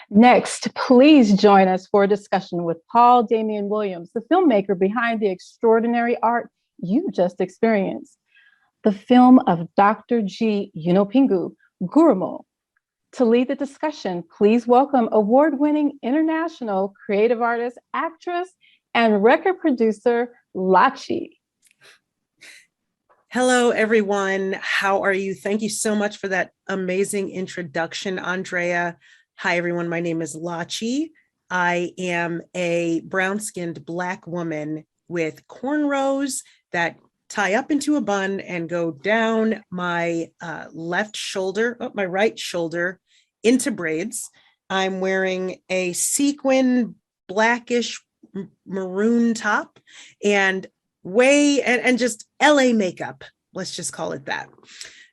Next, please join us for a discussion with Paul Damian Williams, the filmmaker behind the extraordinary art you just experienced, the film of Dr. G. Yunopingu, Gurrumul. To lead the discussion, please welcome award-winning international creative artist, actress, and record producer, Lachi. Hello, everyone. How are you? Thank you so much for that amazing introduction, Andrea. Hi, everyone. My name is Lachi. I am a brown-skinned Black woman with cornrows that tie up into a bun and go down my my right shoulder into braids. I'm wearing a sequin blackish maroon top and just LA makeup. Let's just call it that.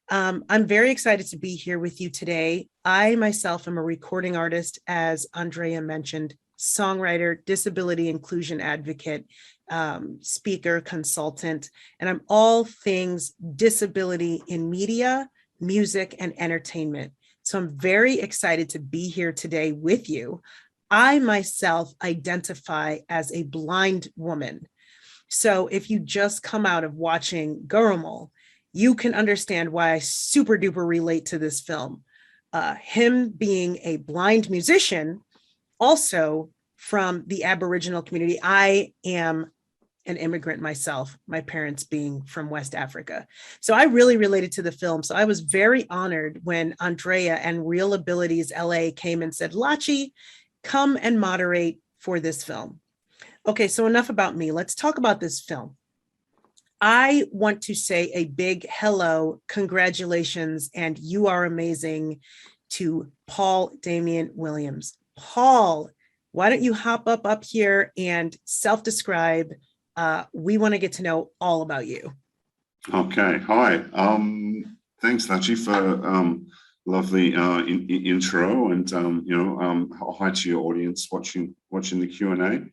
I'm very excited to be here with you today. I myself am a recording artist, as Andrea mentioned, songwriter, disability inclusion advocate, speaker, consultant, and I'm all things disability in media, music, and entertainment. So I'm very excited to be here today with you. I myself identify as a blind woman. So if you just come out of watching Gurrumul, you can understand why I super duper relate to this film. Him being a blind musician, also from the Aboriginal community. I am an immigrant myself, my parents being from West Africa. So I really related to the film. So I was very honored when Andrea and ReelAbilities LA came and said, Lachi, come and moderate for this film. Okay, so enough about me. Let's talk about this film. I want to say a big hello, congratulations, and you are amazing to Paul Damian Williams. Paul, why don't you hop up here and self-describe? We want to get to know all about you. Okay, hi. Thanks, Lachi, for lovely intro, and hi to your audience watching the Q&A.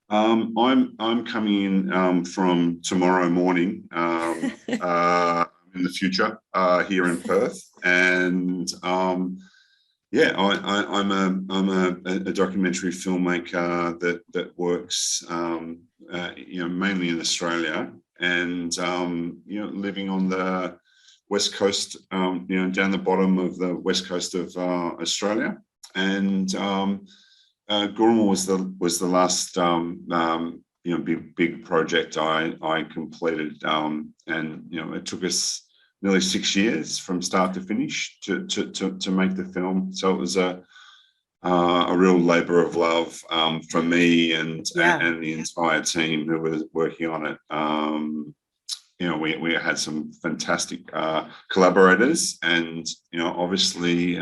I'm coming in from tomorrow morning in the future here in Perth, and I'm a documentary filmmaker that works mainly in Australia, and living on the west coast, down the bottom of the west coast of Australia, and Gurmel was the last big project I completed, and it took us nearly 6 years from start to finish to make the film. So it was a real labour of love for me and the entire team who was working on it. We had some fantastic collaborators, and obviously.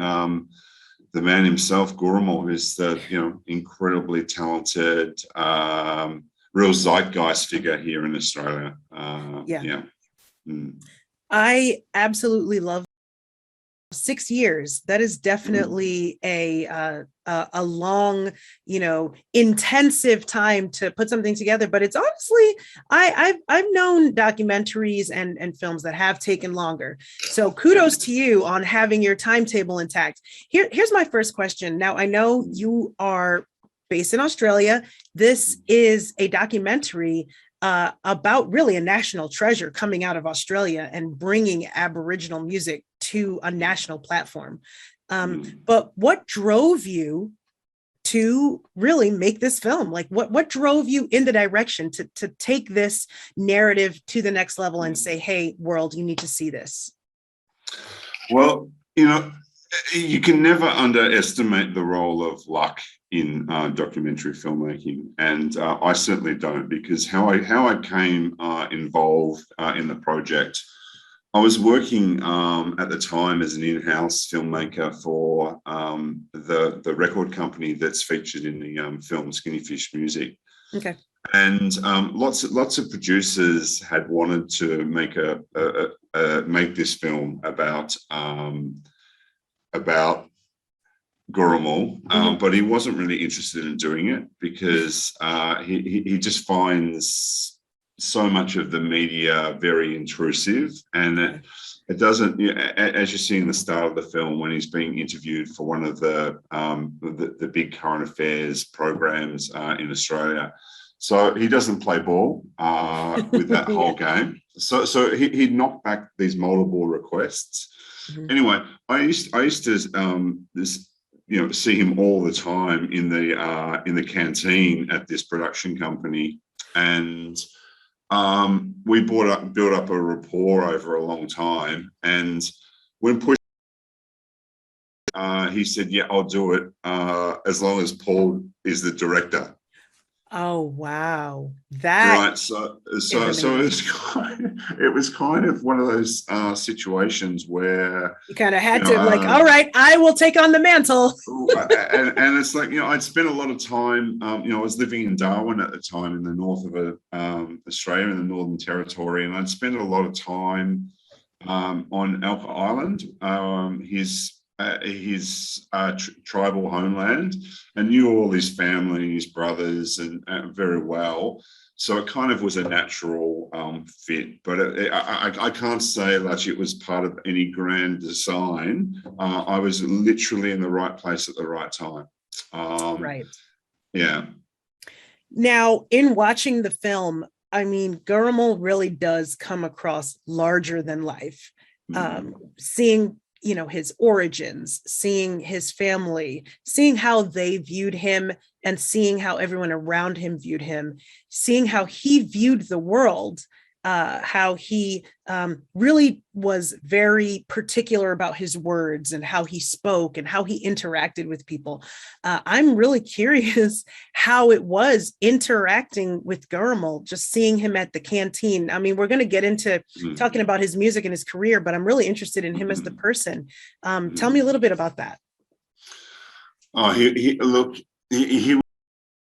The man himself, Gurmel, is the incredibly talented, real zeitgeist figure here in Australia. I absolutely love 6 years. That is definitely a long, intensive time to put something together. But it's honestly, I've known documentaries and films that have taken longer. So kudos to you on having your timetable intact. Here's my first question. Now, I know you are based in Australia. This is a documentary about really a national treasure coming out of Australia and bringing Aboriginal music to a national platform. But what drove you to really make this film? Like what drove you in the direction to take this narrative to the next level and say, hey, world, you need to see this? Well, you can never underestimate the role of luck in documentary filmmaking, and I certainly don't, because how I came involved in the project, I was working at the time as an in-house filmmaker for the record company that's featured in the film Skinny Fish Music. Okay. And lots of producers had wanted to make make this film about Gurrumul, but he wasn't really interested in doing it because he just finds so much of the media very intrusive, and it doesn't. As you see in the start of the film, when he's being interviewed for one of the big current affairs programs in Australia, so he doesn't play ball with that whole game. So he knocked back these multiple requests. Mm-hmm. Anyway, I used to see him all the time in the canteen at this production company, and we built up a rapport over a long time. And when pushed, he said, "Yeah, I'll do it as long as Paul is the director." Oh wow, that right. So it was kind of one of those situations where you kind of had to all right, I will take on the mantle. and it's like, I'd spent a lot of time. I was living in Darwin at the time, in the north of Australia, in the Northern Territory, and I'd spent a lot of time on Alpha Island, his tribal homeland, and knew all his family, his brothers, and very well. So it kind of was a natural fit. But I can't say that it was part of any grand design. I was literally in the right place at the right time. Right. Yeah. Now, in watching the film, I mean, Gurrumul really does come across larger than life. Seeing his origins, seeing his family, seeing how they viewed him, and seeing how everyone around him viewed him, seeing how he viewed the world, how he really was very particular about his words and how he spoke and how he interacted with people. I'm really curious how it was interacting with Gurmel, just seeing him at the canteen. I mean, we're going to get into talking about his music and his career, but I'm really interested in him as the person. Tell me a little bit about that. Oh, he was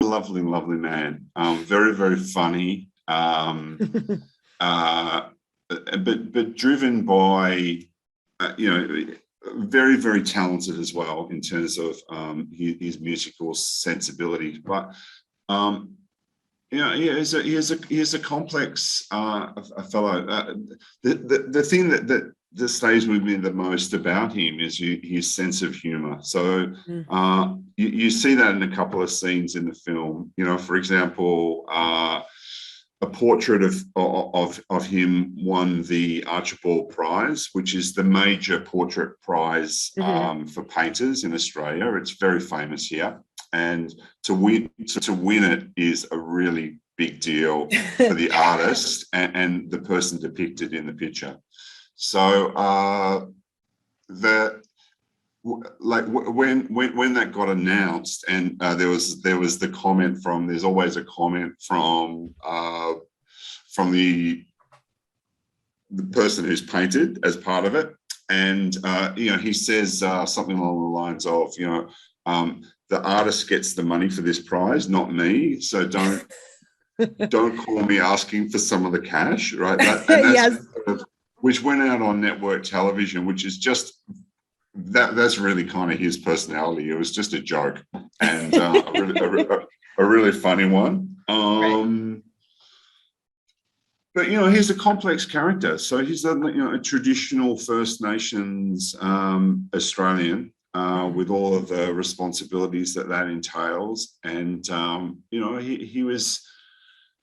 a lovely, lovely man. Very, very funny. But driven by, very, very talented as well in terms of his musical sensibility. But he is a complex a fellow. The thing that stays with me the most about him is his sense of humor. So you see that in a couple of scenes in the film. For example, a portrait of him won the Archibald Prize, which is the major portrait prize for painters in Australia. It's very famous here, and to win it is a really big deal for the artist and the person depicted in the picture. So when that got announced, and there was the comment from, there's always a comment from the person who's painted as part of it, and he says something along the lines of, the artist gets the money for this prize, not me, so don't call me asking for some of the cash, right? That's yes. Which went out on network television, which is just that's really kind of his personality. It was just a joke, and a really funny one. Right. But he's a complex character. So he's a traditional First Nations Australian with all of the responsibilities that entails, and he was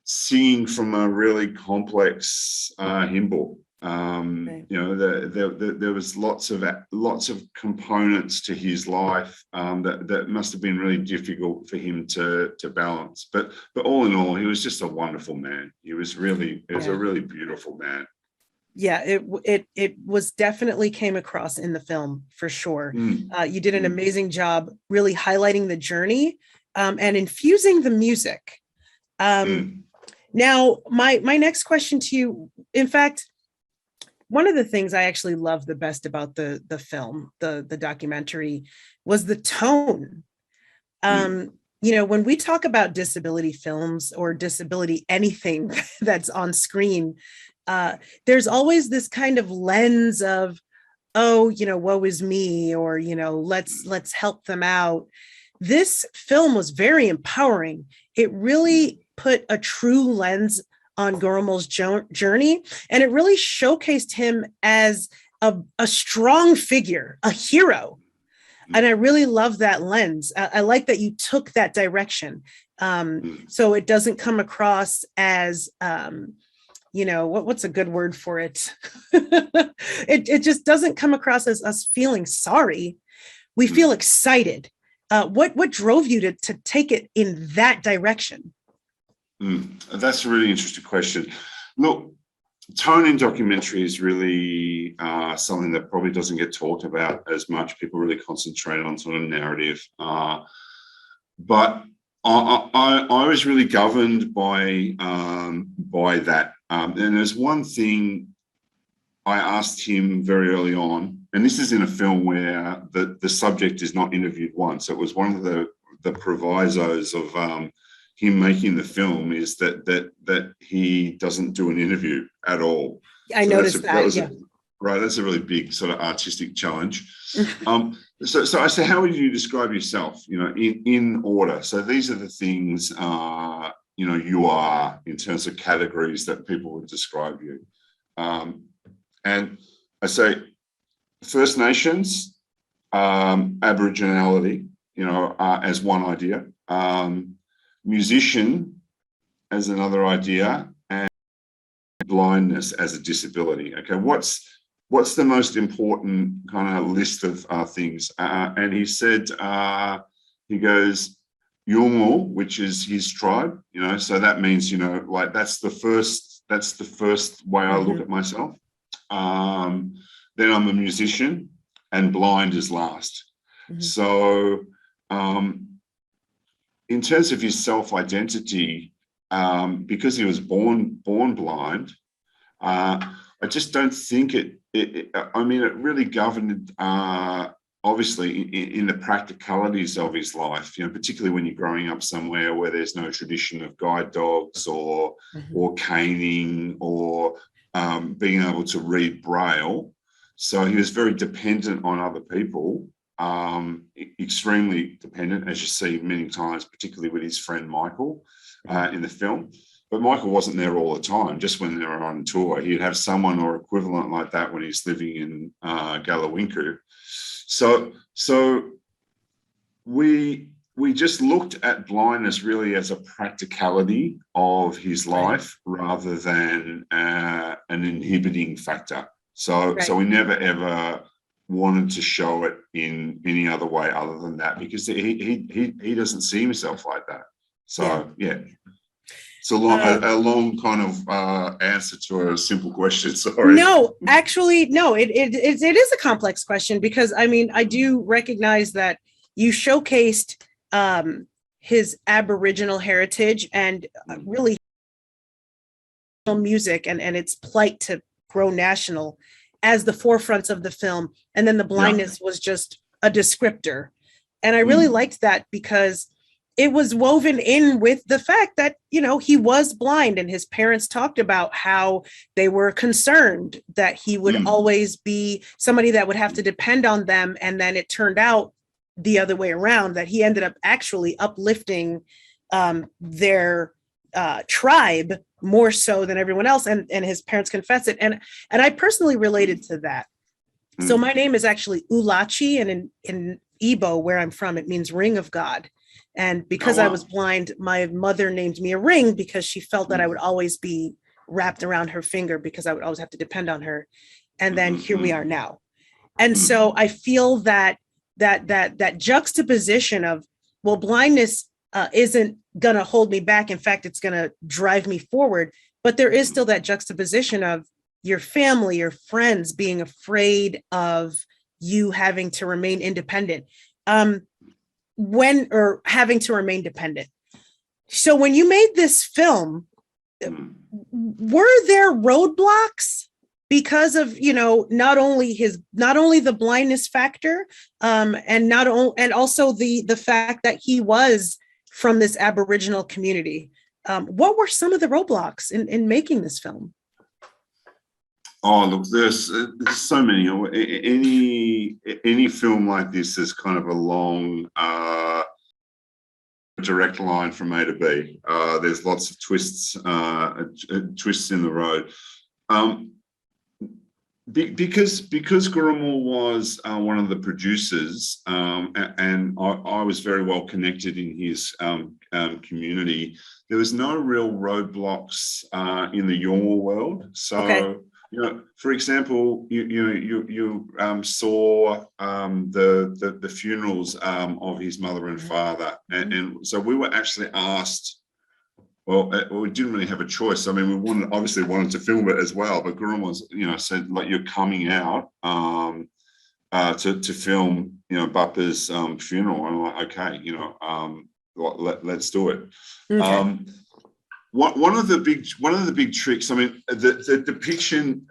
singing from a really complex hymn book. Right. There was lots of components to his life that must have been really difficult for him to balance. But all in all, he was just a wonderful man. He was a really beautiful man. Yeah, it was definitely came across in the film for sure. You did an amazing job really highlighting the journey and infusing the music. Now, my next question to you, in fact, one of the things I actually loved the best about the film, the documentary, was the tone. When we talk about disability films or disability anything that's on screen, there's always this kind of lens of, woe is me, or, let's help them out. This film was very empowering. It really put a true lens on Gurrumul's journey. And it really showcased him as a strong figure, a hero. And I really love that lens. I like that you took that direction. So it doesn't come across as, what's a good word for it? It just doesn't come across as us feeling sorry. We feel excited. What drove you to take it in that direction? That's a really interesting question. Look, tone in documentary is really something that probably doesn't get talked about as much. People really concentrate on sort of narrative. But I was really governed by that. And there's one thing I asked him very early on, and this is in a film where the subject is not interviewed once. It was one of the provisos of him making the film is that he doesn't do an interview at all. I noticed that. Right, that's a really big sort of artistic challenge. So I said, how would you describe yourself? In order. So these are the things you are in terms of categories that people would describe you. And I say First Nations, Aboriginality, as one idea. Musician as another idea, and blindness as a disability. Okay, what's the most important kind of list of things? And he said, he goes, Gurmel, which is his tribe, so that means, like that's the first way I look at myself. Then I'm a musician, and blind is last. So in terms of his self-identity, because he was born blind, I just don't think it really governed, obviously, in the practicalities of his life, particularly when you're growing up somewhere where there's no tradition of guide dogs or caning or being able to read Braille. So he was very dependent on other people, extremely dependent, as you see many times, particularly with his friend Michael in the film. But Michael wasn't there all the time. Just when they were on tour, he'd have someone or equivalent like that when he's living in Galawinku. So we just looked at blindness really as a practicality of his life rather than an inhibiting factor. So we never ever wanted to show it in any other way other than that, because he doesn't see himself like that. So yeah. It's a long kind of answer to a simple question. Sorry. No, actually, no. It is a complex question, because I do recognize that you showcased his Aboriginal heritage and really music and its plight to grow national as the forefronts of the film, and then the blindness was just a descriptor, and I really liked that because it was woven in with the fact that, he was blind, and his parents talked about how they were concerned that he would always be somebody that would have to depend on them. And then it turned out the other way around, that he ended up actually uplifting their tribe more so than everyone else. And his parents confessed it. And I personally related to that. So my name is actually Ulachi, and in Igbo, where I'm from, it means ring of God. And because I was blind, my mother named me a ring because she felt that I would always be wrapped around her finger, because I would always have to depend on her. And then here we are now. And so I feel that juxtaposition of, well, blindness isn't going to hold me back. In fact, it's going to drive me forward. But there is still that juxtaposition of your family, your friends being afraid of you having to remain independent. Having to remain dependent. So when you made this film, were there roadblocks because of, not only the blindness factor, and also the fact that he was from this Aboriginal community? What were some of the roadblocks in making this film? Oh, look, there's so many. Any film like this is kind of a long direct line from A to B. There's lots of twists in the road. Because Gurrumul was one of the producers, and I was very well connected in his community, there was no real roadblocks in the Yolngu world. So, Okay. For example, you saw the funerals of his mother and father, and so we were actually asked. Well, we didn't really have a choice. I mean, we obviously wanted to film it as well, but Gurrumul was, said, like, you're coming out to film, Bappa's funeral. And I'm like, okay, let's do it. Okay. One of the big tricks. I mean, the depiction,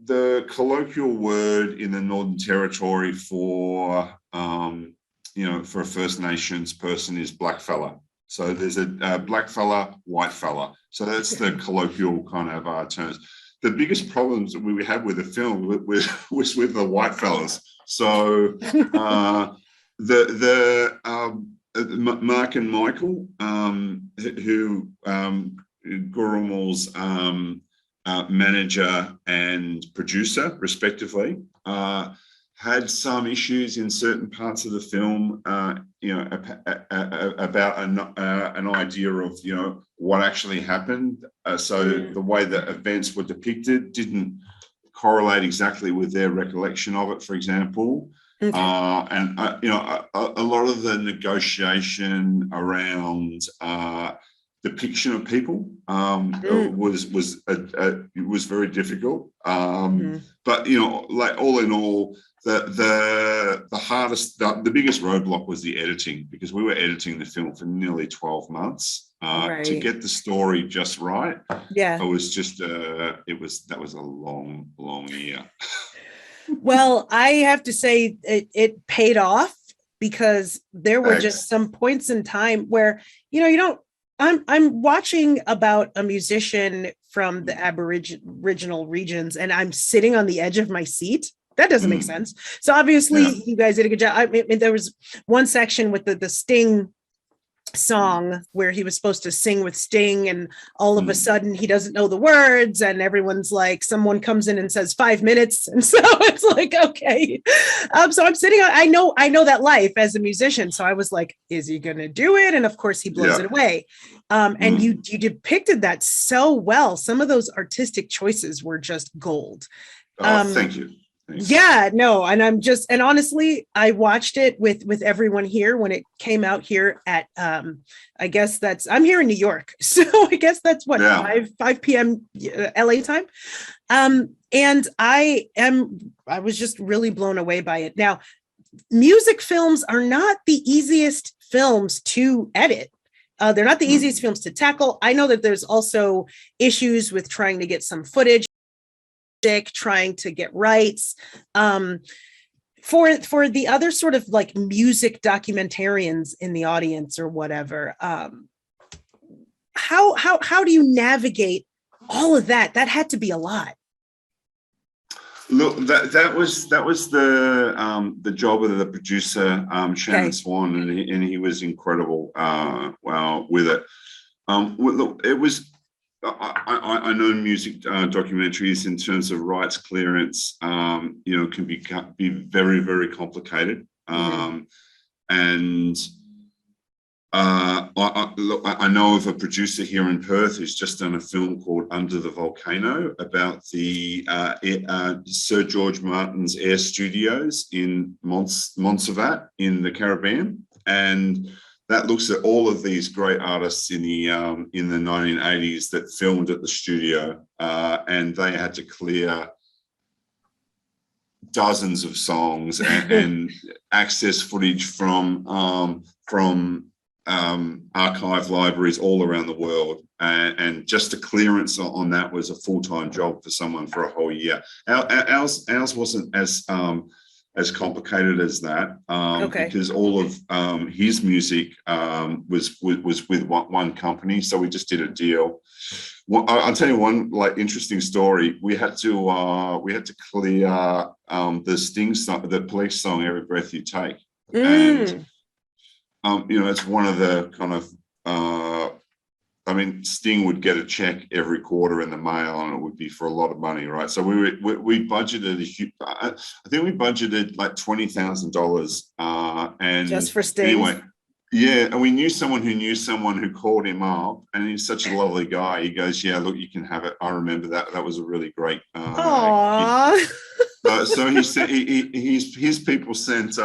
the colloquial word in the Northern Territory for for a First Nations person is blackfella. So there's a black fella, white fella. So that's the colloquial kind of terms. The biggest problems that we had with the film was with the white fellas. So Mark and Michael, who Gurrumul's manager and producer, respectively, had some issues in certain parts of the film, about an idea of, what actually happened. So the way that events were depicted didn't correlate exactly with their recollection of it, for example. Okay. And a lot of the negotiation around depiction of people was very difficult. But like, all in all, the hardest, the biggest roadblock was the editing, because we were editing the film for nearly 12 months to get the story just right. Yeah, it was just that was a long year. Well, I have to say it paid off, because there were just some points in time where I'm watching about a musician from the Aboriginal regions, and I'm sitting on the edge of my seat. That doesn't make sense. So obviously you guys did a good job. I mean, there was one section with the Sting song where he was supposed to sing with Sting, and all of a sudden he doesn't know the words, and everyone's like, someone comes in and says 5 minutes, and so it's like, okay. So I'm sitting on, I know that life as a musician, so I was like, is he gonna do it? And of course he blows it away. And you depicted that so well. Some of those artistic choices were just gold. Thank you. Thanks. Yeah, no, and and honestly, I watched it with everyone here when it came out here at I guess I'm here in New York, so I guess that's what 5 p.m. LA time. And I was just really blown away by it. Now, music films are not the easiest films to edit. They're not the easiest films to tackle. I know that there's also issues with trying to get some footage, trying to get rights. For the other sort of like music documentarians in the audience or whatever, how do you navigate all of that? That had to be a lot. Look, that was the job of the producer, Shannon Swan, and he was incredible. With it. Look, it was. I know music documentaries, in terms of rights clearance, can be very, very complicated. And I know of a producer here in Perth who's just done a film called Under the Volcano about the Sir George Martin's air studios in Montserrat in the Caribbean, and that looks at all of these great artists in the 1980s that filmed at the studio, and they had to clear dozens of songs and access footage from archive libraries all around the world, and just a clearance on that was a full-time job for someone for a whole year. Ours wasn't as complicated as that, because all of his music was with one company, so we just did a deal. Well, I'll tell you one interesting story. We had to clear the Sting song, the Police song, "Every Breath You Take," and it's one of the kind of, I mean, Sting would get a check every quarter in the mail, and it would be for a lot of money, right? So we budgeted I think we budgeted like $20,000, and Just for Sting. Anyway, yeah, and we knew someone who called him up, and he's such a lovely guy. He goes, "Yeah, look, you can have it." I remember that. That was a really great. Aww. So he said his people sent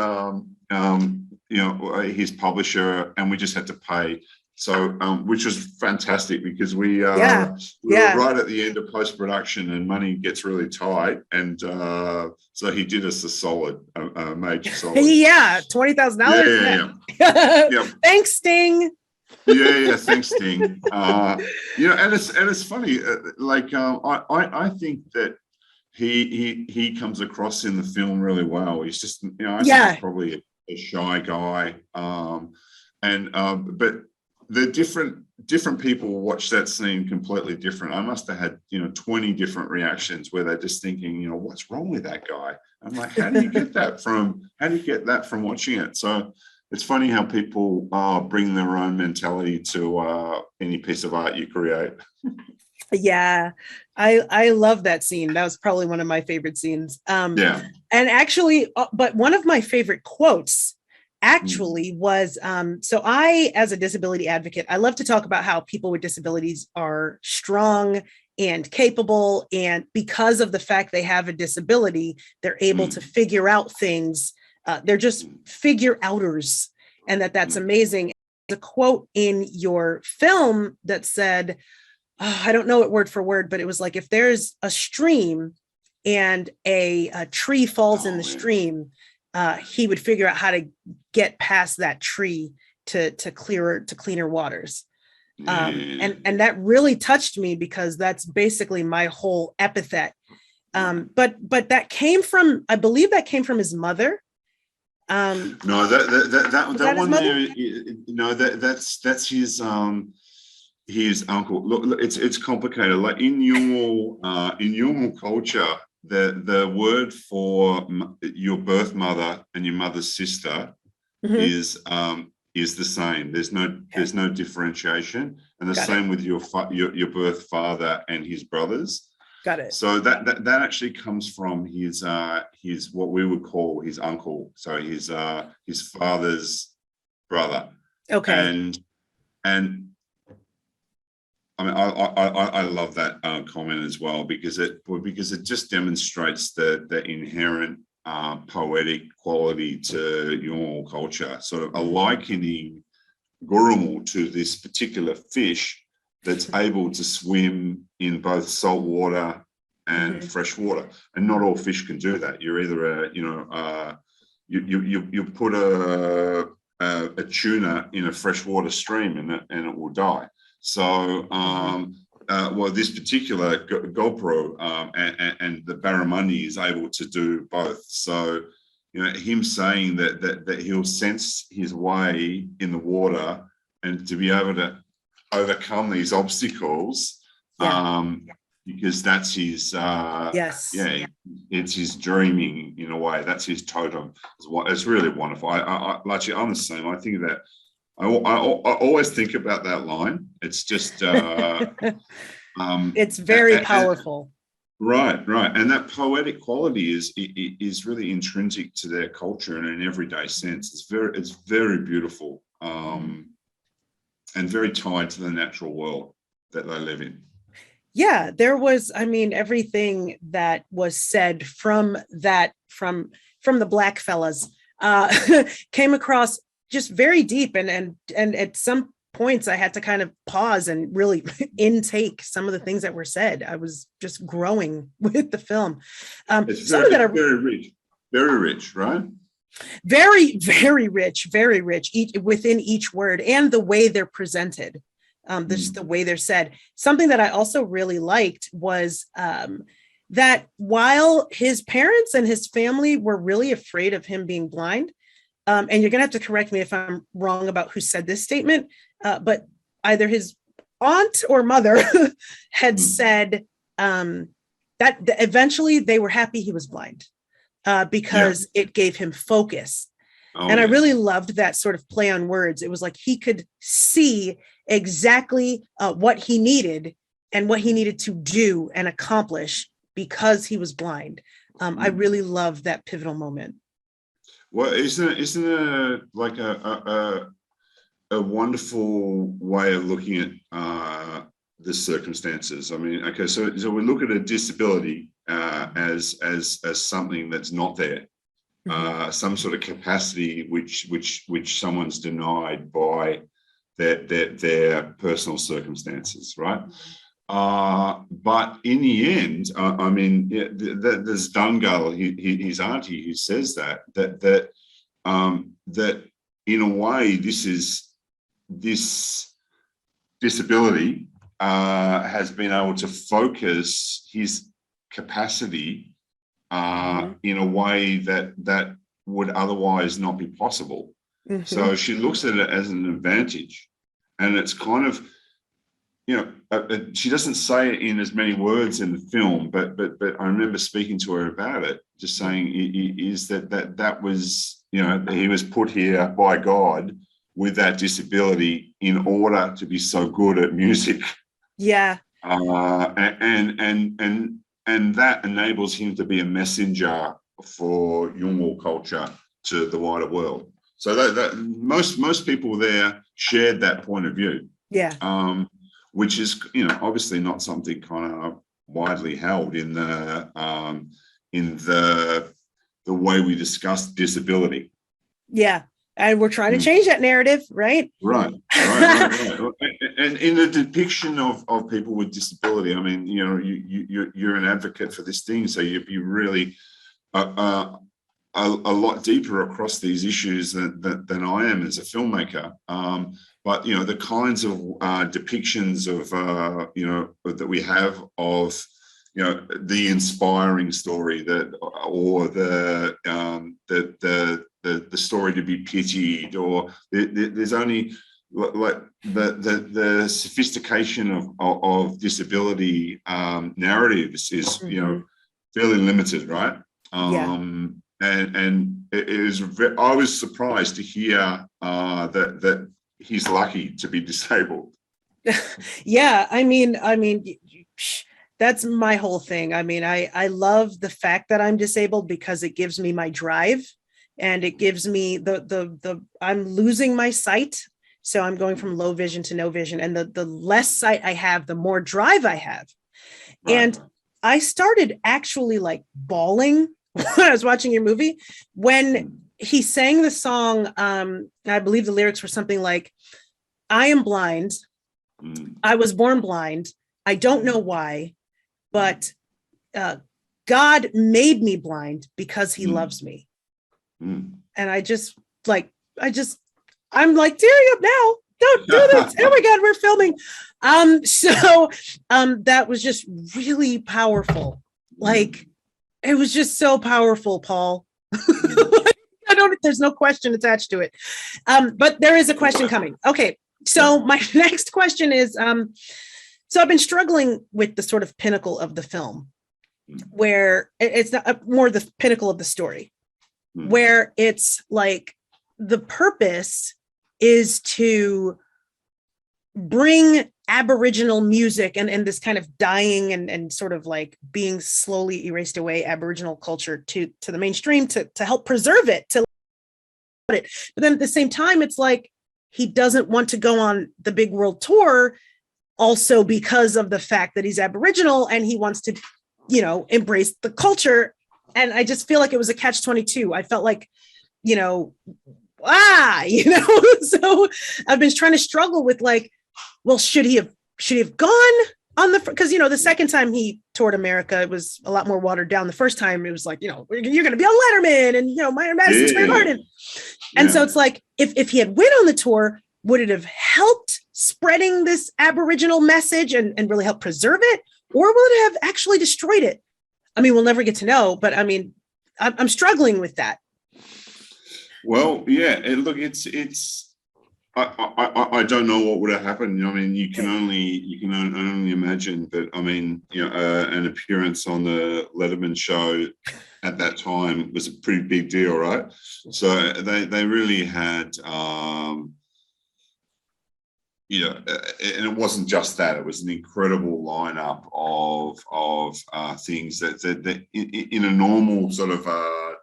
his publisher, and we just had to pay. So which was fantastic, because we were right at the end of post-production, and money gets really tight, and so he did us a major solid. Yeah, $20,000. Yeah. Thanks, Sting. Yeah, thanks, Sting. And it's funny. I think that he comes across in the film really well. He's just, I think he's probably a shy guy, but the different people watch that scene completely different. I must have had 20 different reactions where they're just thinking, what's wrong with that guy? I'm like, how do you get that from watching it? So it's funny how people bring their own mentality to any piece of art you create. Yeah, I love that scene. That was probably one of my favorite scenes. And actually, but one of my favorite quotes actually was, so I, as a disability advocate, I love to talk about how people with disabilities are strong and capable. And because of the fact they have a disability, they're able to figure out things. They're just figure outers, and that's amazing. The quote in your film that said, I don't know it word for word, but it was like, if there's a stream and a tree falls in the stream, he would figure out how to get past that tree to cleaner waters. And that really touched me, because that's basically my whole epithet. But that came from, I believe that came from his mother. No, that one there, that's his uncle. Look, it's complicated. Like in Gurmul culture, the word for your birth mother and your mother's sister is the same. There's no differentiation, and the same with your birth father and his brothers. Got it. So that actually comes from his what we would call his uncle. So his father's brother. Okay. And I mean, I love that comment as well, because it just demonstrates the inherent poetic quality to Gurmul culture, sort of likening Gurrumul to this particular fish that's able to swim in both salt water and fresh water, and not all fish can do that. You're either you put a tuna in a freshwater stream and it will die. So, this particular GoPro and the barramundi is able to do both. So, him saying that he'll sense his way in the water, and to be able to overcome these obstacles, because that's his, it's his dreaming in a way. That's his totem. It's really wonderful. I'm the same. I think that. I always think about that line. It's just it's very powerful. Right, and that poetic quality is really intrinsic to their culture in an everyday sense. It's very beautiful, and very tied to the natural world that they live in. Yeah, there was, I mean, everything that was said from the Black fellas came across just very deep, and at some points I had to kind of pause and really intake some of the things that were said. I was just growing with the film. It's very rich, right? Very, very rich, within each word, and the way they're presented. Just the way they're said. Something that I also really liked was that while his parents and his family were really afraid of him being blind, and you're going to have to correct me if I'm wrong about who said this statement, but either his aunt or mother had said that eventually they were happy he was blind, because it gave him focus. And I really loved that sort of play on words. It was like he could see exactly what he needed and what he needed to do and accomplish because he was blind. I really love that pivotal moment. Well, isn't it like a wonderful way of looking at the circumstances? I mean, okay, so we look at a disability as something that's not there. Some sort of capacity which someone's denied by their personal circumstances, right? But in the end, I mean, there's Dungal, his auntie, who says that in a way, this disability has been able to focus his capacity in a way that would otherwise not be possible. So she looks at it as an advantage, and it's kind of, she doesn't say it in as many words in the film, but I remember speaking to her about it, just saying is that was, he was put here by God with that disability in order to be so good at music. Yeah. And that enables him to be a messenger for Gurrumul culture to the wider world. So that most people there shared that point of view. Yeah. Which is, obviously not something kind of widely held in the way we discuss disability. Yeah. And we're trying to change that narrative, right? Right. And in the depiction of people with disability, I mean, you're an advocate for this thing, so you'd be really a lot deeper across these issues than I am as a filmmaker. But the kinds of depictions of that we have of the inspiring story or the story to be pitied, or there's only like the sophistication of disability narratives is fairly limited, right? And it was I was surprised to hear that he's lucky to be disabled. Yeah, I mean, that's my whole thing. I mean, I love the fact that I'm disabled because it gives me my drive, and it gives me the I'm losing my sight. So I'm going from low vision to no vision, and the less sight I have, the more drive I have. Right. And I started actually like bawling when I was watching your movie, when he sang the song. I believe the lyrics were something like, "I am blind. I was born blind. I don't know why, but God made me blind because he loves me." And I'm like tearing up now. Don't do this. Oh my God, we're filming. So that was just really powerful. Like, it was just so powerful, Paul. There's no question attached to it. But there is a question coming. Okay. So my next question is, so I've been struggling with the sort of pinnacle of the film, where it's not more the pinnacle of the story, where it's like the purpose is to bring Aboriginal music and this kind of dying and sort of like being slowly erased away Aboriginal culture to the mainstream, to help preserve it, but then at the same time, it's like he doesn't want to go on the big world tour also because of the fact that he's Aboriginal, and he wants to, embrace the culture. And I just feel like it was a catch-22. I felt like, so I've been trying to struggle with like, well, should he have gone on because the second time he toured America, it was a lot more watered down. The first time it was like, you're going to be on Letterman and, Madison Square Garden. And so it's like, if he had went on the tour, would it have helped spreading this Aboriginal message and really help preserve it? Or will it have actually destroyed it? I mean, we'll never get to know, but I mean, I'm struggling with that. Well, yeah, look, it's I don't know what would have happened. I mean, you can only imagine. But I mean, an appearance on the Letterman show at that time was a pretty big deal, right? So they really had, and it wasn't just that. It was an incredible lineup of things that in a normal sort of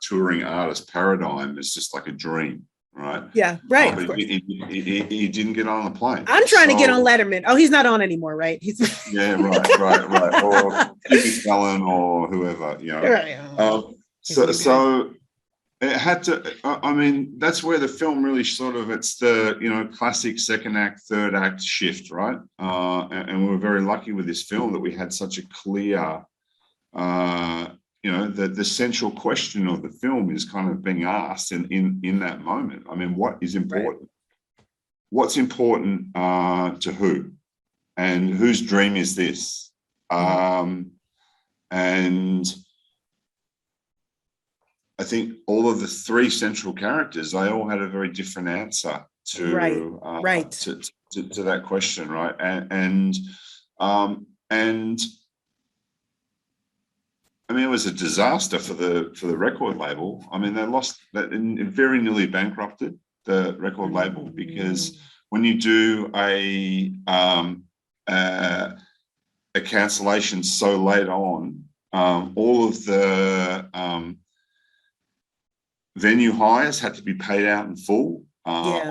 touring artist paradigm is just like a dream. Right. Yeah. Right. Of But course. he didn't get on the plane. I'm trying to get on Letterman. Oh, he's not on anymore, right? He's yeah, right. Or Jimmy Fallon or whoever, Right. So it had to. I mean, that's where the film really sort of it's the classic second act, third act shift, right? And we were very lucky with this film that we had such a clear. The central question of the film is kind of being asked in that moment. I mean, what is important? Right. What's important to who? And whose dream is this? And I think all of the three central characters, they all had a very different answer to that question, right? And I mean, it was a disaster for the record label. I mean, they lost that and very nearly bankrupted the record label because when you do a cancellation so late on, all of the venue hires had to be paid out in full. It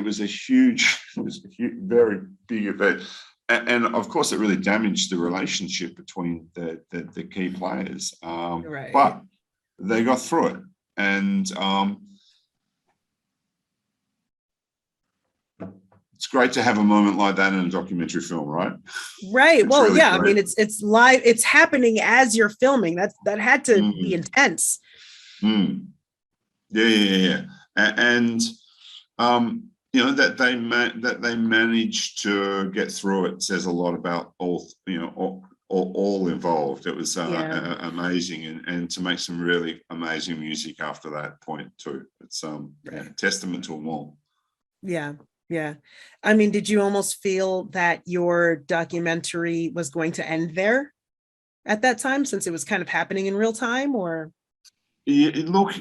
was a huge, very big event. And of course, it really damaged the relationship between the key players. But they got through it. And it's great to have a moment like that in a documentary film, right? Right. Well, really great. I mean, it's live. It's happening as you're filming. That had to be intense. Yeah. And that they managed to get through it says a lot about all involved. It was amazing, and to make some really amazing music after that point too. It's testament to them all. Yeah. I mean, did you almost feel that your documentary was going to end there at that time, since it was kind of happening in real time, or? Yeah, look,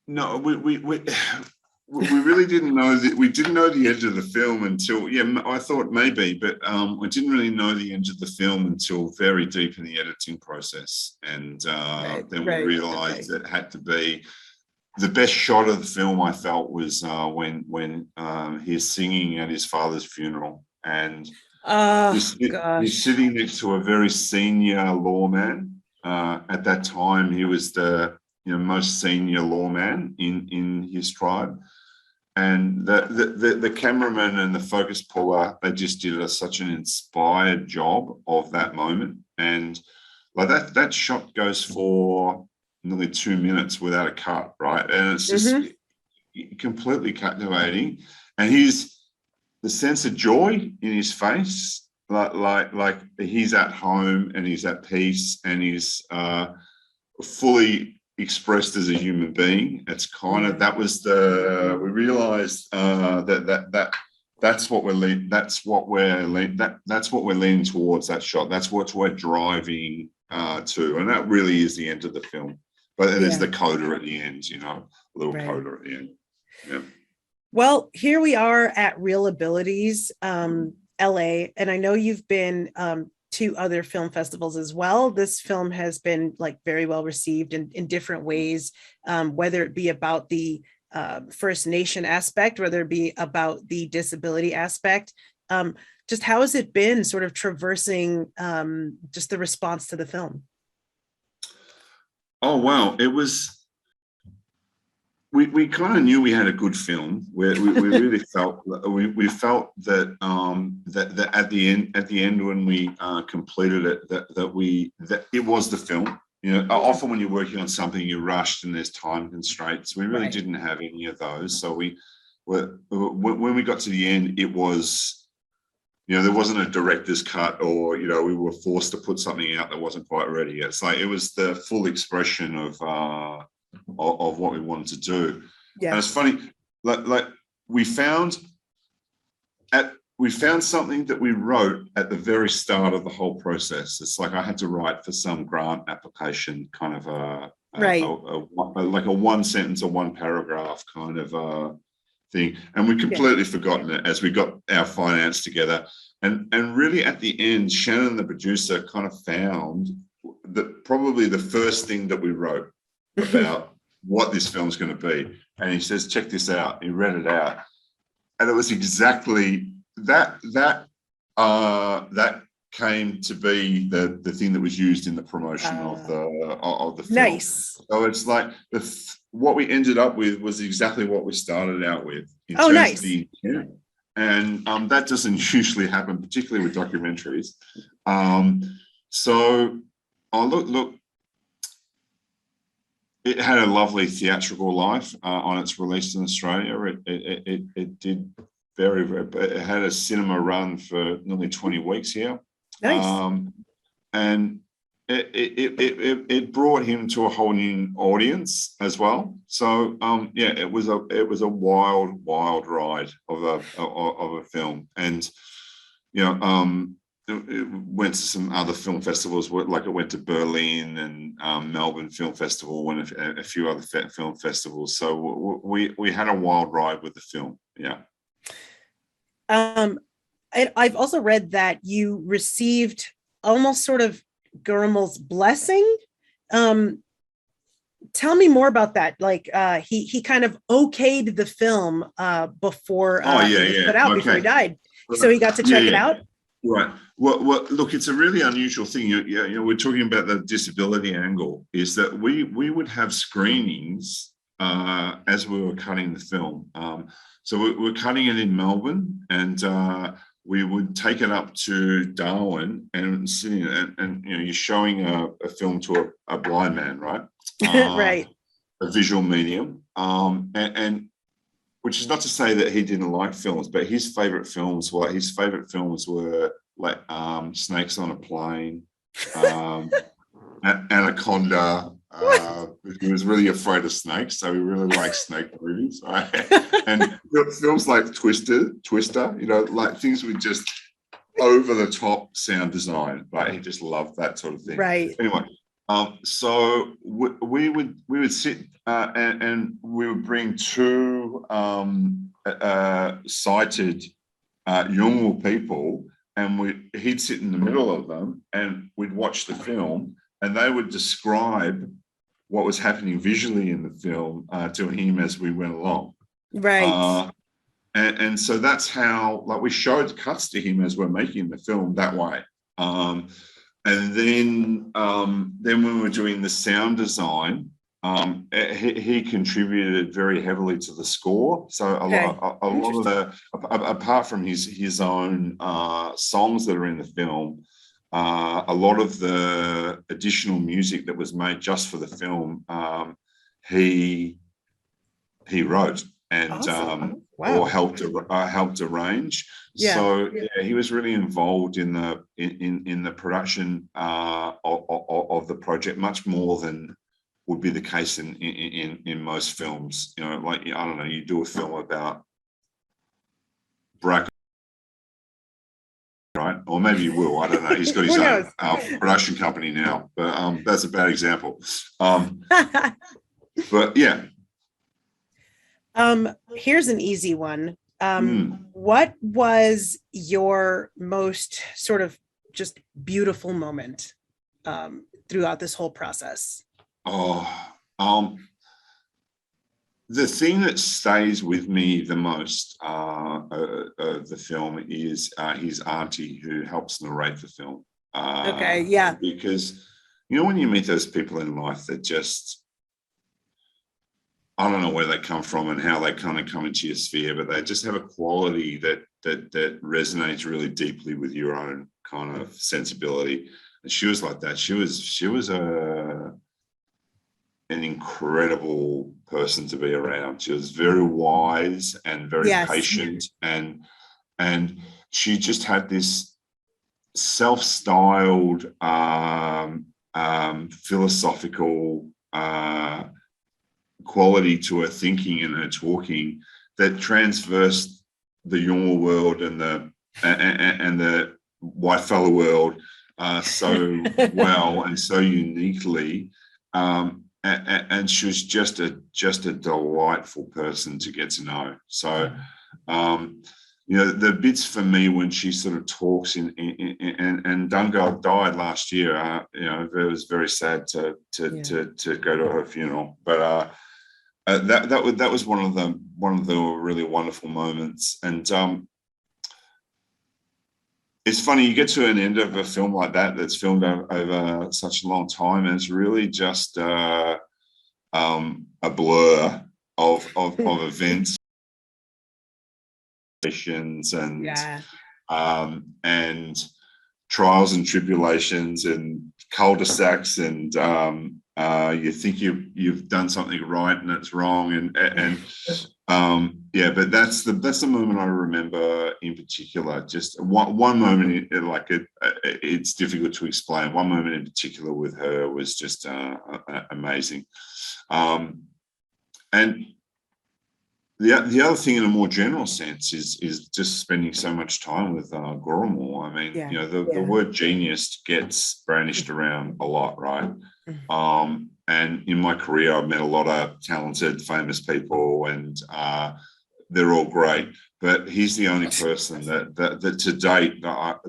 no, we really didn't know that. We didn't know the end of the film until, I thought maybe, but we didn't really know the end of the film until very deep in the editing process. And then we realized that it had to be the best shot of the film. I felt was when he's singing at his father's funeral, and he's sitting next to a very senior lawman. At that time, he was the most senior lawman in his tribe, and the cameraman and the focus puller, they just did such an inspired job of that moment. And like that shot goes for nearly 2 minutes without a cut, right? And it's just completely captivating. And the sense of joy in his face, like he's at home and he's at peace and he's fully expressed as a human being. It's kind of, we realized that's what we're leaning towards, that shot. That's what we're driving to, and that really is the end of the film. But there's the coda at the end, a little coda at the end. Yeah. Well, here we are at ReelAbilities, LA, and I know you've been to other film festivals as well. This film has been very well received in different ways, whether it be about the First Nation aspect, whether it be about the disability aspect. Just how has it been sort of traversing just the response to the film? Oh, wow. It was, we kind of knew we had a good film. We really felt that that at the end when we completed it, that it was the film. Often when you're working on something, you're rushed and there's time constraints. We really didn't have any of those. So when we got to the end, it was there wasn't a director's cut, or we were forced to put something out that wasn't quite ready. It's like it was the full expression of what we wanted to do. Yeah. And it's funny, like we found something that we wrote at the very start of the whole process. It's like I had to write for some grant application, kind of like a one sentence or one paragraph kind of thing, and we completely forgotten it as we got our finance together. And really at the end, Shannon, the producer, kind of found that probably the first thing that we wrote about what this film's going to be. And he says, check this out. He read it out. And it was exactly that came to be the thing that was used in the promotion of the film. Nice. So it's like what we ended up with was exactly what we started out with. Nice. And that doesn't usually happen, particularly with documentaries. Look, it had a lovely theatrical life on its release in Australia. It did it had a cinema run for nearly 20 weeks here. Nice. And it brought him to a whole new audience as well. So it was a wild ride of a film. And it went to some other film festivals, like it went to Berlin and Melbourne Film Festival and a few other film festivals. So we had a wild ride with the film. Yeah. I've also read that you received almost sort of Gurrumul's blessing. Tell me more about that. Like he kind of okayed the film before it was put out before he died. Right. So he got to check it out. Right. Well, look, it's a really unusual thing. We're talking about the disability angle. Is that we would have screenings as we were cutting the film. So we're cutting it in Melbourne, and we would take it up to Darwin and sitting, and you're showing a film to a blind man, right? Right. A visual medium, and which is not to say that he didn't like films, but his favorite films were like Snakes on a Plane, Anaconda. He was really afraid of snakes, so he really liked snake movies. Right? And films like Twister, like things with just over the top sound design. Like he just loved that sort of thing. Right. Anyway, so we would sit and we would bring two sighted Yolngu people, and he'd sit in the middle of them, and we'd watch the film, and they would describe what was happening visually in the film to him as we went along. Right. And so that's how, like, we showed cuts to him as we're making the film that way. And then when we were doing the sound design, he contributed very heavily to the score. So a lot of the, apart from his own songs that are in the film, a lot of the additional music that was made just for the film, he wrote and awesome. Wow. or helped arrange. Yeah. So he was really involved in the production of the project, much more than would be the case in most films. Like, I don't know, you do a film about Barack, right? Or maybe you will. I don't know. He's got his own production company now, but that's a bad example. But yeah. Here's an easy one. What was your most sort of just beautiful moment throughout this whole process? The thing that stays with me the most of the film is his auntie, who helps narrate the film. Okay, yeah. Because, when you meet those people in life that just, I don't know where they come from and how they kind of come into your sphere, but they just have a quality that resonates really deeply with your own kind of sensibility. And she was like that. She was an incredible person to be around. She was very wise and very patient, and she just had this self-styled philosophical quality to her thinking and her talking that transversed the Yolngu world and the whitefellow world so well and so uniquely, and she was just a delightful person to get to know. So the bits for me when she sort of talks and Dunga died last year, it was very sad to go to her funeral, but that was one of the really wonderful moments. And it's funny, you get to an end of a film like that's filmed over such a long time, and it's really just a blur of events and trials and tribulations and cul-de-sacs, and you think you've done something right and it's wrong, but that's the moment I remember in particular. Just one moment, it's difficult to explain. One moment in particular with her was just amazing. And the other thing in a more general sense is just spending so much time with Gurrumul. I mean, the word genius gets brandished around a lot, right? And in my career, I've met a lot of talented, famous people, and they're all great. But he's the only person that to date that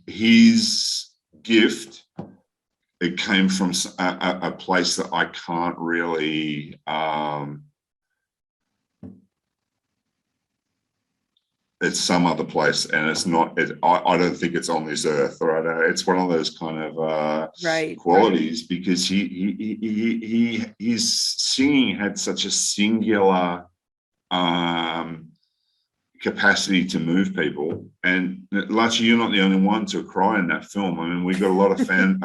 his gift, it came from a place that I can't really it's some other place, and it's not. I don't think it's on this earth, right? It's one of those kind of qualities, because his singing had such a singular capacity to move people. And Lachi, you're not the only one to cry in that film. I mean, we got a lot of fan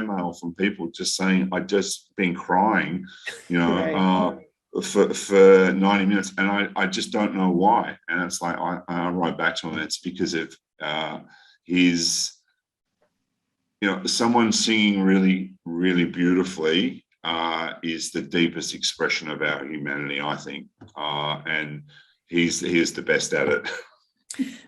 mail from people just saying, "I just been crying," for 90 minutes, and I just don't know why. And it's like I write back to him, it's because of his, someone singing really, really beautifully is the deepest expression of our humanity, I think, and he's the best at it.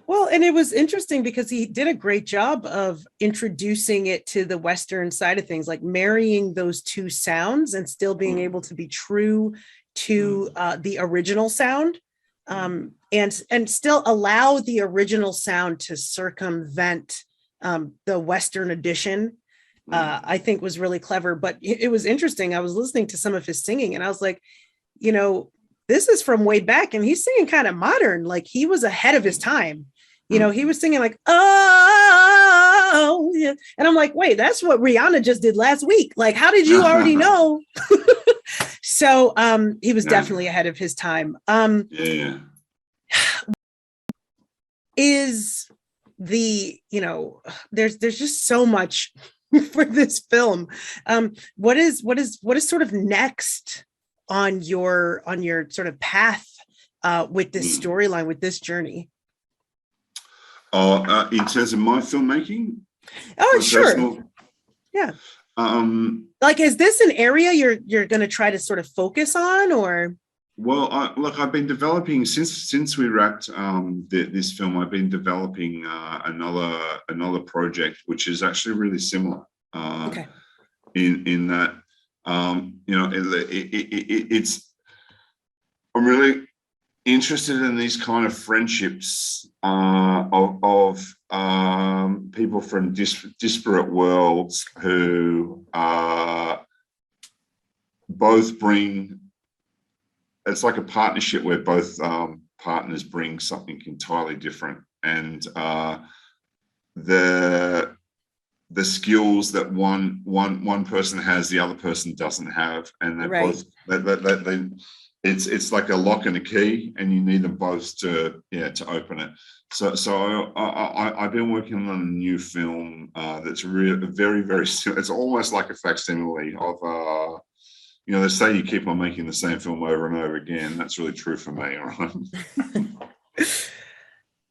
Well, and it was interesting because he did a great job of introducing it to the Western side of things, like marrying those two sounds and still being able to be true to the original sound, and still allow the original sound to circumvent the Western edition. I think was really clever. But it was interesting. I was listening to some of his singing, and I was like, this is from way back, and he's singing kind of modern. Like, he was ahead of his time. He was singing like, oh, yeah. And I'm like, wait, that's what Rihanna just did last week. Like, how did you already know? So he was definitely ahead of his time. Is the, there's just so much for this film. What is sort of next on your sort of path with this storyline, with this journey? In terms of my filmmaking? Oh, sure. Personal, yeah. Like, is this an area you're going to try to sort of focus on, or? Well, I've been developing since we wrapped this film. I've been developing another project, which is actually really similar. Okay. In that, it's I'm really interested in these kind of friendships of people from disparate worlds who both bring. It's like a partnership where both partners bring something entirely different, and the skills that one person has, the other person doesn't have, and they're both. It's like a lock and a key, and you need them both to open it. So I've been working on a new film that's really very, very. It's almost like a facsimile of. They say you keep on making the same film over and over again. That's really true for me, right?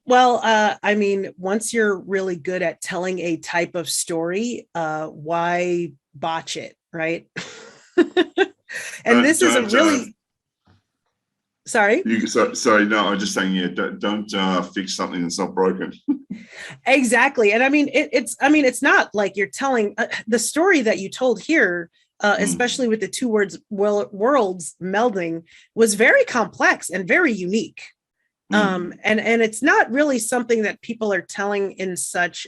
Well, I mean, once you're really good at telling a type of story, why botch it, right? And this is a Don't really, sorry. sorry, no, I'm just saying, yeah, don't fix something that's not broken. Exactly. And I mean, it's not like you're telling the story that you told here, especially with the two worlds melding, was very complex and very unique. And it's not really something that people are telling in such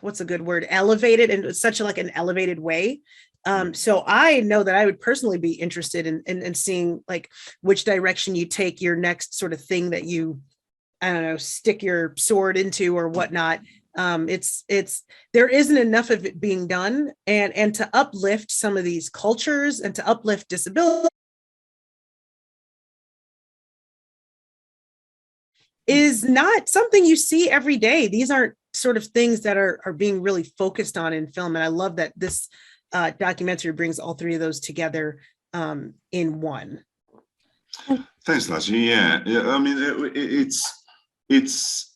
what's a good word, elevated, in such like an elevated way. So I know that I would personally be interested in seeing like which direction you take your next sort of thing that you, I don't know, stick your sword into or whatnot. It's there isn't enough of it being done, and to uplift some of these cultures and to uplift disability is not something you see every day. These aren't sort of things that are being really focused on in film. And I love that this documentary brings all three of those together in one. Thanks, Lassie. Yeah. I mean, it's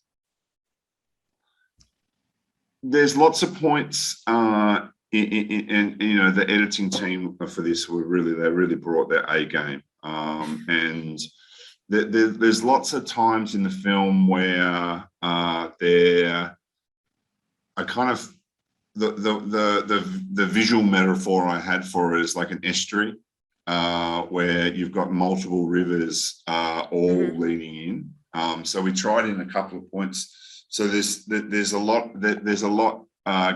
there's lots of points, and you know, the editing team for this they really brought their A game, and there's lots of times in the film where there are kind of the visual metaphor I had for it is like an estuary, where you've got multiple rivers all leading in. So we tried in a couple of points. So there's a lot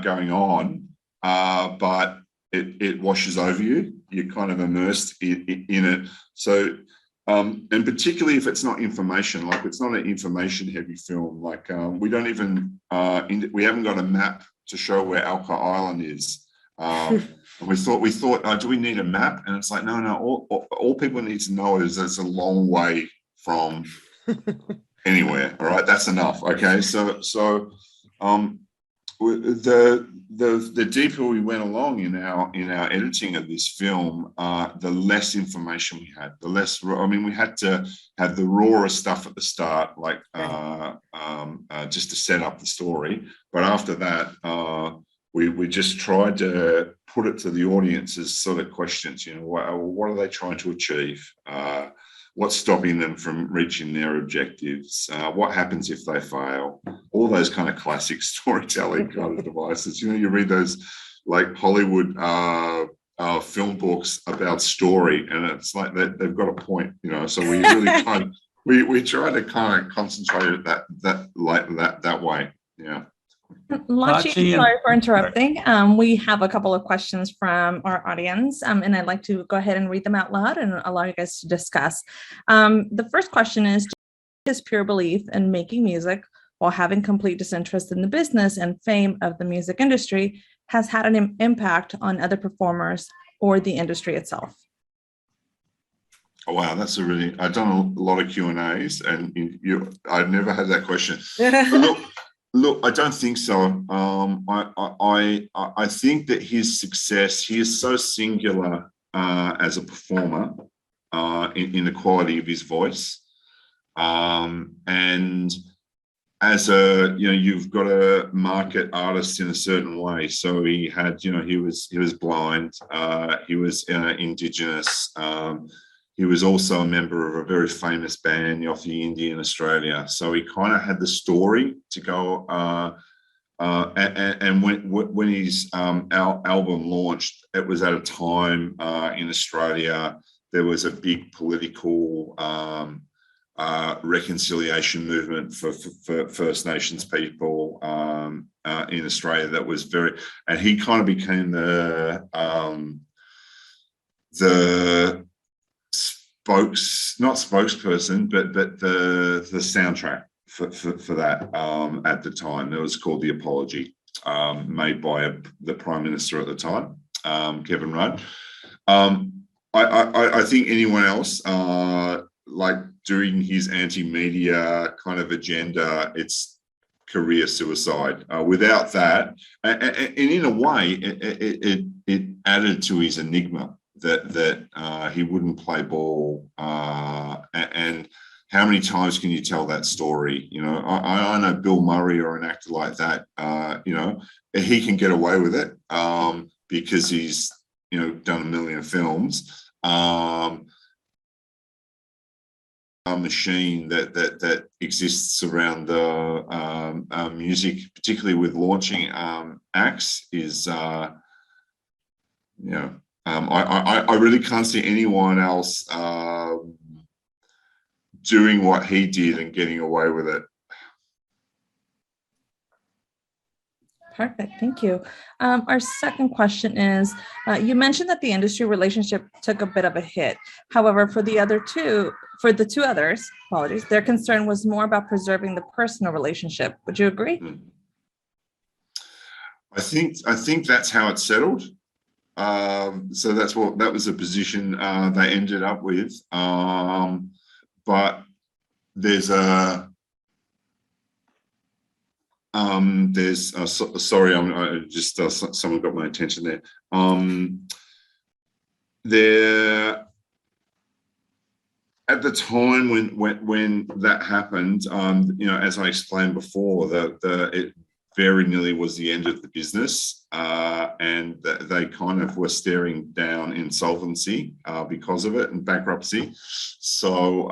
going on, but it washes over you. You're kind of immersed in it. So and particularly if it's not information, like it's not an information heavy film. Like we don't even we haven't got a map to show where Alka Island is. And we thought, do we need a map? And it's like, no. All people need to know is it's a long way from anywhere. All right, that's enough. Okay, so the deeper we went along in our editing of this film, the less information we had. The less, I mean, we had to have the rawest stuff at the start, like just to set up the story. But after that, we just tried to put it to the audience as sort of questions. You know, what are they trying to achieve? What's stopping them from reaching their objectives? What happens if they fail? All those kind of classic storytelling kind of devices. You know, you read those like Hollywood film books about story, and it's like they've got a point. You know, so we really we try to kind of concentrate it that way. Yeah. Lachi, sorry for interrupting. We have a couple of questions from our audience, and I'd like to go ahead and read them out loud and allow you guys to discuss. The first question is, his pure belief in making music while having complete disinterest in the business and fame of the music industry has had an impact on other performers or the industry itself? Oh, wow, that's I've done a lot of Q&As, and I've never had that question. Look, I don't think so. I think that his success, he is so singular as a performer in the quality of his voice, and as you've got to market artists in a certain way. So he had, he was blind, he was Indigenous. He was also a member of a very famous band, Yothi Indie in Australia. So he kind of had the story to go. And when his album launched, it was at a time in Australia there was a big political reconciliation movement for First Nations people in Australia. That was and he kind of became the not spokesperson, but the soundtrack for that at the time. It was called The Apology, made by the Prime Minister at the time, Kevin Rudd. I think anyone else, like doing his anti-media kind of agenda, it's career suicide. Without that, and in a way, it added to his enigma. That he wouldn't play ball and how many times can you tell that story? You know, I know Bill Murray or an actor like that, you know, he can get away with it because he's, you know, done a million films. A machine that exists around the music, particularly with launching acts, is, you know, I really can't see anyone else doing what he did and getting away with it. Perfect. Thank you. Our second question is, you mentioned that the industry relationship took a bit of a hit. However, for the two others, apologies, their concern was more about preserving the personal relationship. Would you agree? I think that's how it settled. So that was a position they ended up with. But there's sorry, I just someone got my attention there. There, at the time when that happened, you know, as I explained before, it very nearly was the end of the business, and they kind of were staring down insolvency because of it, and bankruptcy. So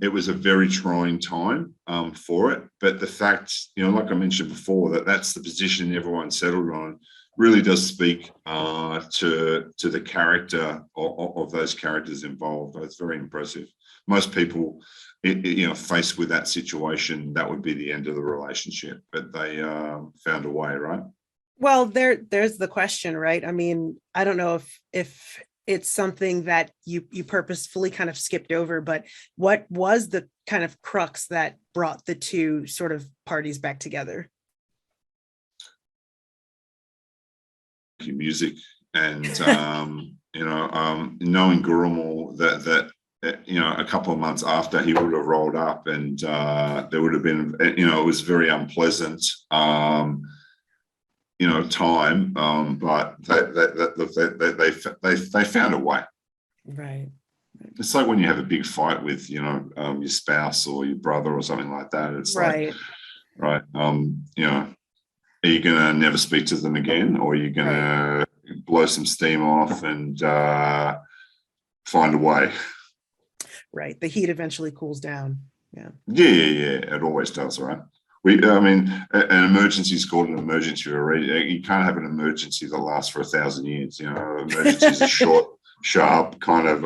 it was a very trying time for it. But the fact, you know, like I mentioned before, that's the position everyone settled on, really does speak to the character of those characters involved. It's very impressive. Most people, you know, faced with that situation, that would be the end of the relationship, but they found a way, right? Well, there's the question, right? I mean, I don't know if it's something that you purposefully kind of skipped over, but what was the kind of crux that brought the two sort of parties back together? Music and you know, knowing Gurrumul, that you know, a couple of months after, he would have rolled up, and there would have been, you know, it was very unpleasant you know, time, but they found a way. Right. It's like when you have a big fight with, you know, your spouse or your brother or something like that. It's right. Like, right, you know, are you going to never speak to them again, or are you going to blow some steam off and find a way? Right. The heat eventually cools down. Yeah. Yeah. It always does, right? I mean, an emergency is called an emergency already. You can't have an emergency that lasts for 1,000 years. You know, emergency is a short, sharp kind of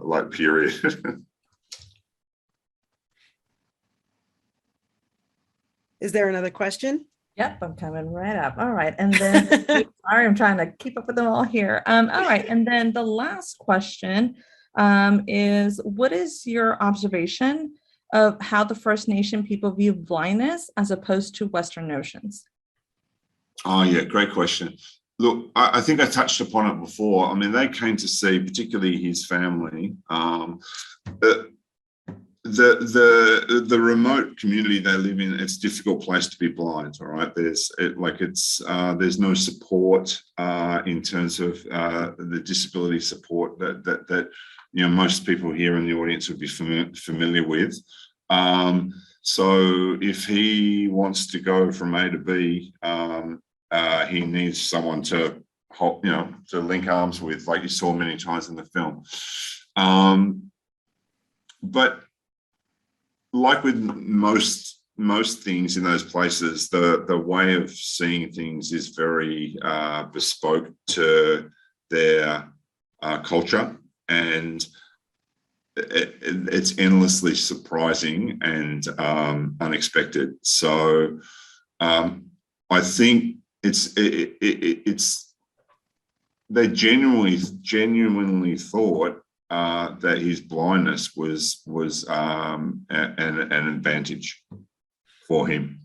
like period. Is there another question? Yep, I'm coming right up. All right. And then, sorry, I'm trying to keep up with them all here. All right. And then the last question is, what is your observation of how the First Nation people view blindness as opposed to Western notions? Oh, yeah, great question. Look, I think I touched upon it before. I mean, they came to see, particularly his family, the remote community they live in. It's a difficult place to be blind. All right, there's no support in terms of the disability support that you know, most people here in the audience would be familiar with. So if he wants to go from A to B, he needs someone to help, you know, to link arms with, like you saw many times in the film. But like with most things in those places, the way of seeing things is very bespoke to their culture, and it's endlessly surprising and unexpected. So I think they genuinely thought that his blindness was an advantage for him.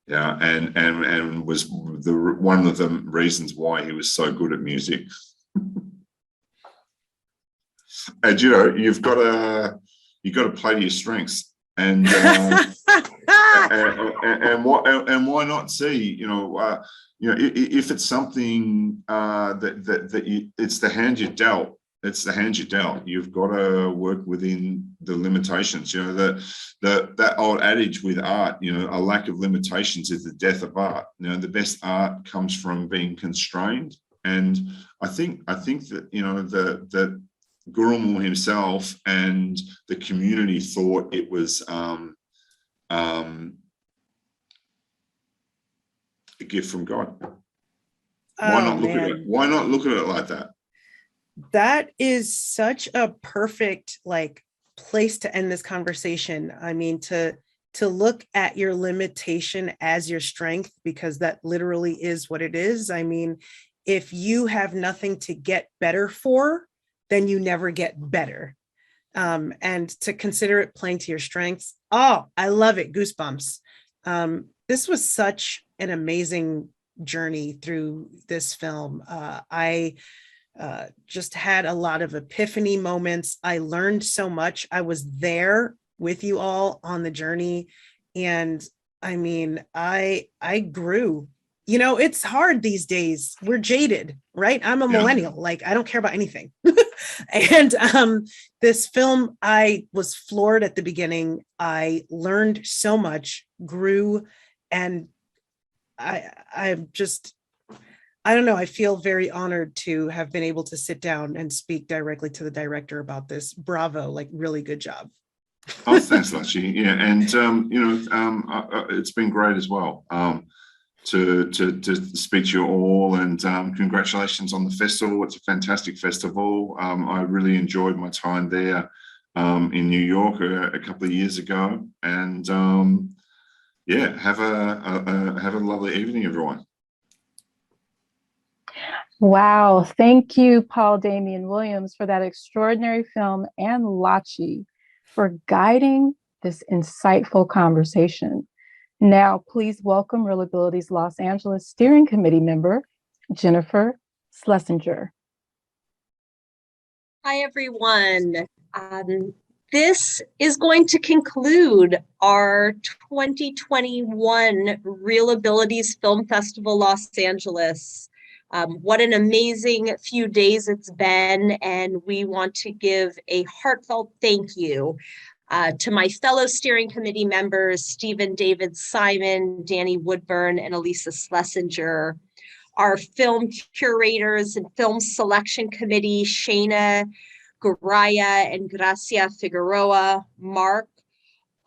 Yeah, and was one of the reasons why he was so good at music. And you know, you've got to play to your strengths, and why not see, you know, if it's something that it's the hand you're dealt, it's the hand you dealt. You've got to work within the limitations. You know, that old adage with art, you know, a lack of limitations is the death of art. You know, the best art comes from being constrained. And I think that, you know, that Gurrumul himself and the community thought it was a gift from God. Why not look at it? Why not look at it like that? That is such a perfect place to end this conversation. I mean, to look at your limitation as your strength, because that literally is what it is. I mean, if you have nothing to get better for, then you never get better. And to consider it playing to your strengths. Oh, I love it. Goosebumps. This was such an amazing journey through this film. I just had a lot of epiphany moments. I learned so much. I was there with you all on the journey. And I mean, I grew. You know, it's hard these days. We're jaded, right? I'm a millennial. I don't care about anything. And this film, I was floored at the beginning. I learned so much, grew, and I'm just, I don't know. I feel very honored to have been able to sit down and speak directly to the director about this. Bravo, really good job. Oh, thanks, Lachi. Yeah, and it's been great as well to speak to you all, and congratulations on the festival. It's a fantastic festival. I really enjoyed my time there in New York a couple of years ago, and yeah, have a lovely evening, everyone. Wow. Thank you, Paul Damian Williams, for that extraordinary film, and Lachi for guiding this insightful conversation. Now, please welcome ReelAbilities Los Angeles Steering Committee member, Jennifer Schlesinger. Hi, everyone. This is going to conclude our 2021 ReelAbilities Film Festival Los Angeles. What an amazing few days it's been, and we want to give a heartfelt thank you to my fellow steering committee members, Stephen David Simon, Danny Woodburn, and Elisa Schlesinger, our film curators and film selection committee, Shayna Guraya and Gracia Figueroa, Mark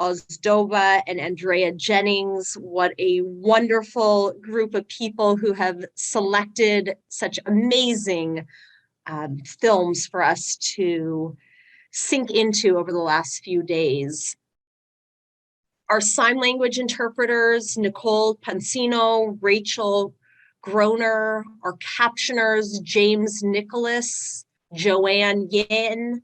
Ozdova and Andrea Jennings. What a wonderful group of people who have selected such amazing films for us to sink into over the last few days. Our sign language interpreters, Nicole Pansino, Rachel Groner, our captioners, James Nicholas, Joanne Yin,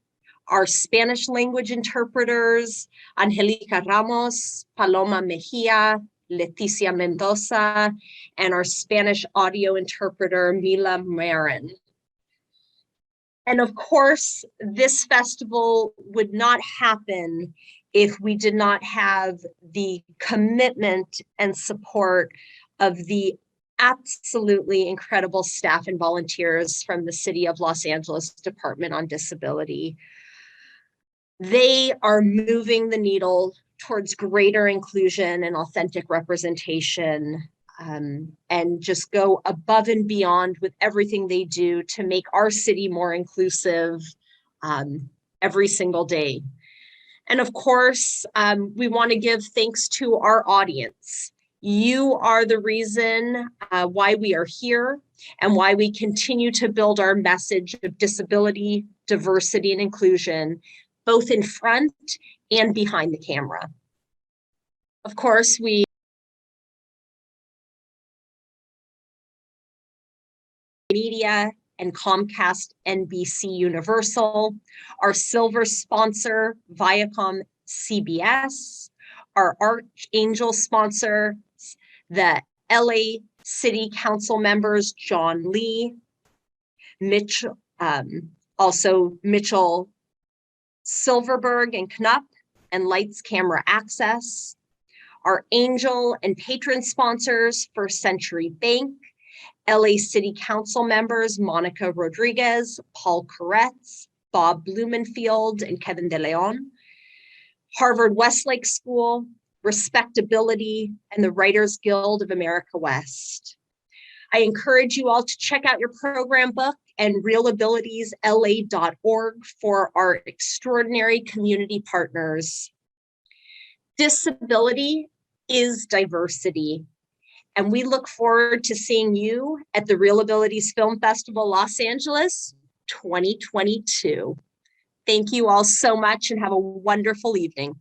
our Spanish language interpreters, Angelica Ramos, Paloma Mejia, Leticia Mendoza, and our Spanish audio interpreter, Mila Marin. And of course, this festival would not happen if we did not have the commitment and support of the absolutely incredible staff and volunteers from the City of Los Angeles Department on Disability. They are moving the needle towards greater inclusion and authentic representation, and just go above and beyond with everything they do to make our city more inclusive every single day. And of course, we want to give thanks to our audience. You are the reason why we are here and why we continue to build our message of disability, diversity, and inclusion, both in front and behind the camera. Of course, we Media and Comcast NBC Universal, our silver sponsor, Viacom CBS, our Archangel sponsor, the LA City Council members, John Lee, Mitchell, also Mitchell Silverberg and Knupp, and Lights Camera Access, our angel and patron sponsors, First Century Bank, LA City Council members Monica Rodriguez, Paul Koretz, Bob Blumenfield, and Kevin De Leon, Harvard Westlake School, Respectability, and the Writers Guild of America West. I encourage you all to check out your program book and ReelAbilitiesLA.org for our extraordinary community partners. Disability is diversity, and we look forward to seeing you at the ReelAbilities Film Festival Los Angeles 2022. Thank you all so much and have a wonderful evening.